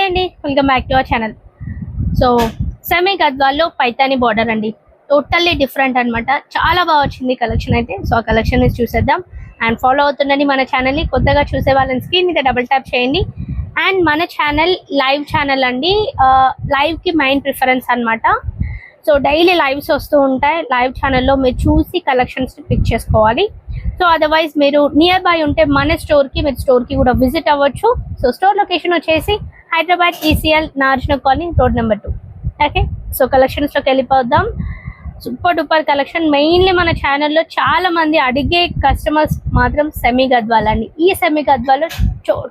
అండి, welcome back to our channel. So semi గద్వాల్లో Paithani border అండి, టోటల్లీ డిఫరెంట్ అనమాట. చాలా బాగా వచ్చింది కలెక్షన్ అయితే. సో ఆ కలెక్షన్ చూసేద్దాం. అండ్ ఫాలో అవుతుండండి మన ఛానల్ని. కొత్తగా చూసే వాళ్ళని స్క్రీన్ మీద డబుల్ ట్యాప్ చేయండి. అండ్ మన ఛానల్ లైవ్ ఛానల్ అండి, లైవ్కి మెయిన్ ప్రిఫరెన్స్ అనమాట. సో డైలీ లైవ్స్ వస్తూ ఉంటాయి. లైవ్ ఛానల్లో మీరు చూసి కలెక్షన్స్ పిక్ చేసుకోవాలి. సో అదర్వైజ్ మీరు నియర్ బై ఉంటే మన స్టోర్కి, మీరు స్టోర్కి కూడా విజిట్ అవ్వచ్చు. సో స్టోర్ లొకేషన్ వచ్చేసి హైదరాబాద్ ఈసీఎల్ నార్జన colony road number 2. Okay, so కలెక్షన్స్లోకి వెళ్ళిపోదాం. Super duper collection. మెయిన్లీ మన ఛానల్లో చాలా మంది అడిగే కస్టమర్స్ మాత్రం సెమీ గద్వాల్ అండి. ఈ సెమీ గద్వాల్లో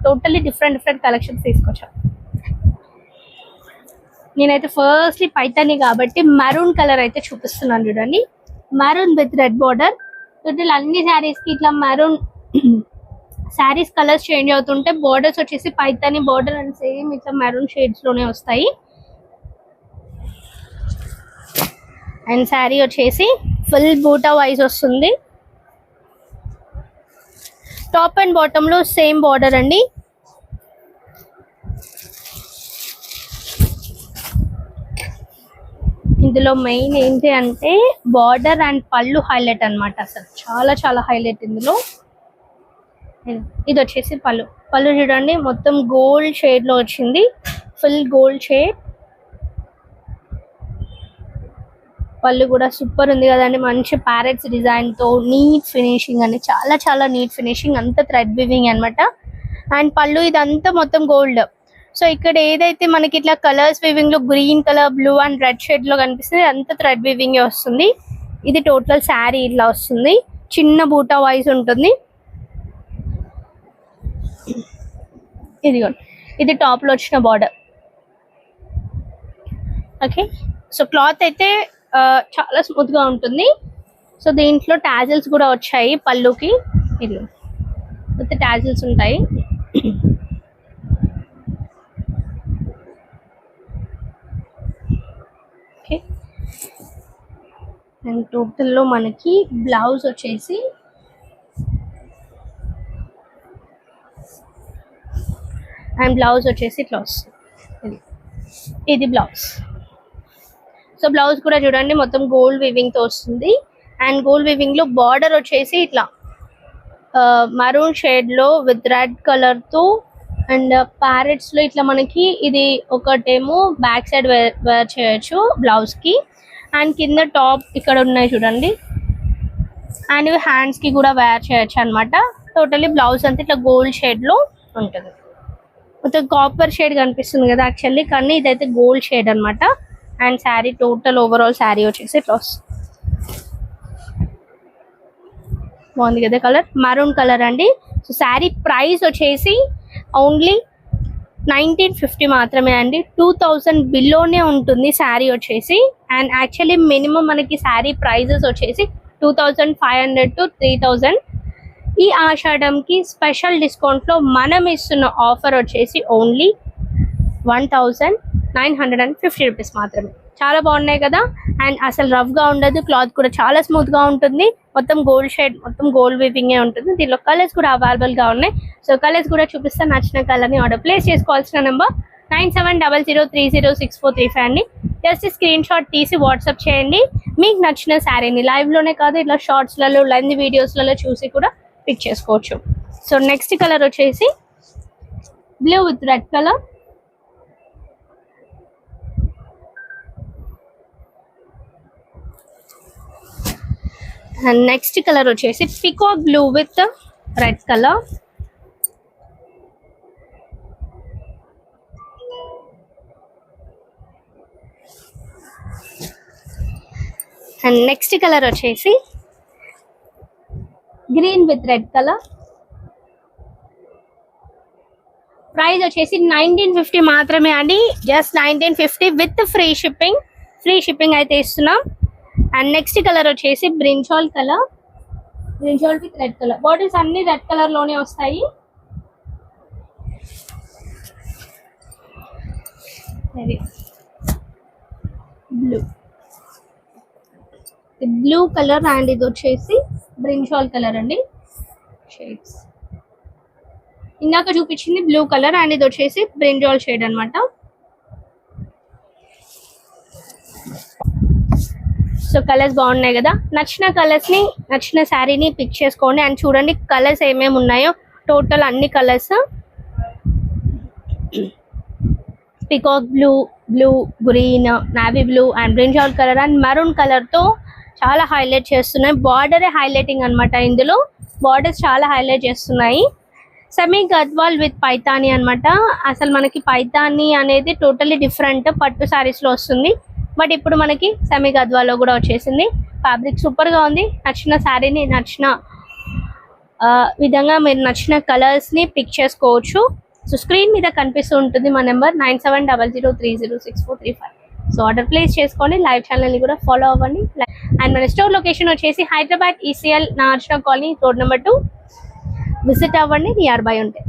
టోటల్లీ డిఫరెంట్ కలెక్షన్స్ తీసుకొచ్చాం. నేనైతే ఫస్ట్లీ పైతాని కాబట్టి మెరూన్ కలర్ అయితే చూపిస్తున్నాను చూడండి. Maroon with red border. Total అన్ని శారీస్కి ఇట్లా మెరూన్ శారీస్ కలర్స్ చేంజ్ అవుతుంటే బార్డర్స్ వచ్చేసి పైతాని బార్డర్ అండ్ సేమ్ ఇట్లా మెరూన్ షేడ్స్లోనే వస్తాయి. అండ్ శారీ వచ్చేసి ఫుల్ బూటా వైజ్ వస్తుంది. టాప్ అండ్ బాటంలో సేమ్ బార్డర్ అండి. ఇందులో మెయిన్ ఏంటి అంటే బార్డర్ అండ్ పళ్ళు హైలైట్ అనమాట. అసలు చాలా హైలైట్ ఇందులో. ఇది వచ్చేసి పళ్ళు చూడండి, మొత్తం గోల్డ్ షేడ్లో వచ్చింది. Full gold shade. పళ్ళు కూడా సూపర్ ఉంది కదండి. మంచి ప్యారెట్స్ డిజైన్తో నీట్ ఫినిషింగ్ అండి. చాలా నీట్ ఫినిషింగ్. అంతా థ్రెడ్ వివింగ్ అనమాట. అండ్ పళ్ళు ఇదంతా మొత్తం గోల్డ్. సో ఇక్కడ ఏదైతే మనకి ఇట్లా కలర్స్ వివింగ్ లో green colour, blue and red shade లో కనిపిస్తుంది, అంత థ్రెడ్ వివింగ్ వస్తుంది. ఇది టోటల్ శారీ ఇట్లా వస్తుంది. చిన్న బూటా వైజ్ ఉంటుంది. ఇది టాప్ లో వచ్చిన బార్డర్. ఓకే, సో క్లాత్ అయితే చాలా స్మూత్ గా ఉంటుంది. సో దీంట్లో టాజిల్స్ కూడా వచ్చాయి పళ్ళుకి. ఇది మొత్తం టాజిల్స్ ఉంటాయి. అండ్ టోటల్లో మనకి బ్లౌజ్ వచ్చేసి ఇట్లా వస్తుంది. ఇది బ్లౌజ్. సో బ్లౌజ్ కూడా చూడండి మొత్తం గోల్డ్ వివింగ్ తో వస్తుంది. అండ్ గోల్డ్ వివింగ్ లో బార్డర్ వచ్చేసి ఇట్లా మరూన్ షేడ్ లో విత్ రెడ్ కలర్ తో అండ్ ప్యారెట్స్ లో ఇట్లా మనకి ఇది ఒకటేమో బ్యాక్ సైడ్ వేర్ చేయొచ్చు బ్లౌజ్ కి. అండ్ కింద టాప్ ఇక్కడ ఉన్నాయి చూడండి. అండ్ ఇవి హ్యాండ్స్ కి కూడా వేర్ చేయొచ్చు అనమాట. టోటల్లీ బ్లౌజ్ అంతా ఇట్లా గోల్డ్ షేడ్ లో ఉంటుంది. మొత్తం కాపర్ షేడ్ కనిపిస్తుంది కదా యాక్చువల్లీ, కానీ ఇదైతే గోల్డ్ షేడ్ అనమాట. And sari total overall sari వచ్చేసి ఇట్లా వస్తుంది. బాగుంది కదా కలర్, మరూన్ కలర్ అండి. సో శారీ ప్రైస్ వచ్చేసి ఓన్లీ 1950 మాత్రమే అండి. 2000 బిలోనే ఉంటుంది శారీ వచ్చేసి. అండ్ యాక్చువల్లీ మినిమం మనకి శారీ ప్రైజెస్ వచ్చేసి 2500 to 3000. ఈ ఆషాఢంకి స్పెషల్ డిస్కౌంట్లో మనం ఇస్తున్న ఆఫర్ వచ్చేసి ఓన్లీ 1950 రూపీస్ మాత్రమే. చాలా బాగున్నాయి కదా. అండ్ అసలు రఫ్గా ఉండదు, క్లాత్ కూడా చాలా స్మూత్గా ఉంటుంది. మొత్తం గోల్డ్ షేడ్, మొత్తం గోల్డ్ వీవింగే ఉంటుంది. దీనిలో కలర్స్ కూడా అవైలబుల్గా ఉన్నాయి. సో కలర్స్ కూడా చూపిస్తే నచ్చిన కలర్ని ఆర్డర్ ప్లేస్ చేసుకోవాల్సిన నెంబర్ 9700306435 అండి. జస్ట్ స్క్రీన్ షాట్ తీసి వాట్సాప్ చేయండి. మీకు నచ్చిన శారీని లైవ్లోనే కాదు ఇట్లా షార్ట్స్లలో, లెంత్ వీడియోస్లలో చూసి కూడా పిక్ చేసుకోవచ్చు. సో నెక్స్ట్ కలర్ వచ్చేసి blue with red colour. And next colour వచ్చేసి peacock blue with red colour. And next colour వచ్చేసి green with red colour. Price వచ్చేసి 1950 మాత్రమే అండి. జస్ట్ 1950 విత్ ఫ్రీ షిప్పింగ్ అయితే ఇస్తున్నాం. అండ్ నెక్స్ట్ కలర్ వచ్చేసి brinjal colour, brinjal with red colour. Bottles అన్ని red colour లోనే వస్తాయి. బ్లూ కలర్ అండ్ ఇది వచ్చేసి బ్రింజాల్ కలర్ అండి. షేడ్స్ ఇందాక చూపించింది బ్లూ కలర్ అండ్ ఇది వచ్చేసి బ్రింజాల్ షేడ్ అన్నమాట. సో కలర్స్ బాగున్నాయి కదా, నచ్చిన కలర్స్ ని నచ్చిన శారీని పిక్ చేసుకోండి. అండ్ చూడండి కలర్స్ ఏమేమి ఉన్నాయో, టోటల్ అన్ని colours peacock blue, blue, green, navy blue and brinjal colour and maroon colour తో చాలా హైలైట్ చేస్తున్నాయి. బార్డరే హైలైటింగ్ అన్నమాట, ఇందులో బార్డర్స్ చాలా హైలైట్ చేస్తున్నాయి. సెమీ గద్వాల్ విత్ పైతాని అన్నమాట. అసలు మనకి పైతాని అనేది టోటల్లీ డిఫరెంట్, పట్టు సారీస్ లో వస్తుంది, బట్ ఇప్పుడు మనకి సెమీ గద్వాల్లో కూడా వచ్చేసింది. ఫ్యాబ్రిక్ సూపర్ గా ఉంది. నచ్చిన శారీని నచ్చిన విధంగా మీరు నచ్చిన కలర్స్ ని పిక్ చేసుకోవచ్చు. సో స్క్రీన్ మీద కనిపిస్తూ ఉంటుంది మా నెంబర్ 9700306435. సో ఆర్డర్ ప్లేస్ చేసుకోండి. లైవ్ ఛానల్ ని కూడా ఫాలో అవ్వండి. అండ్ మన స్టోర్ లొకేషన్ వచ్చేసి Hyderabad ECL Nagarjuna colony road number 2. Visit అవ్వండి నియర్ బై ఉంటే.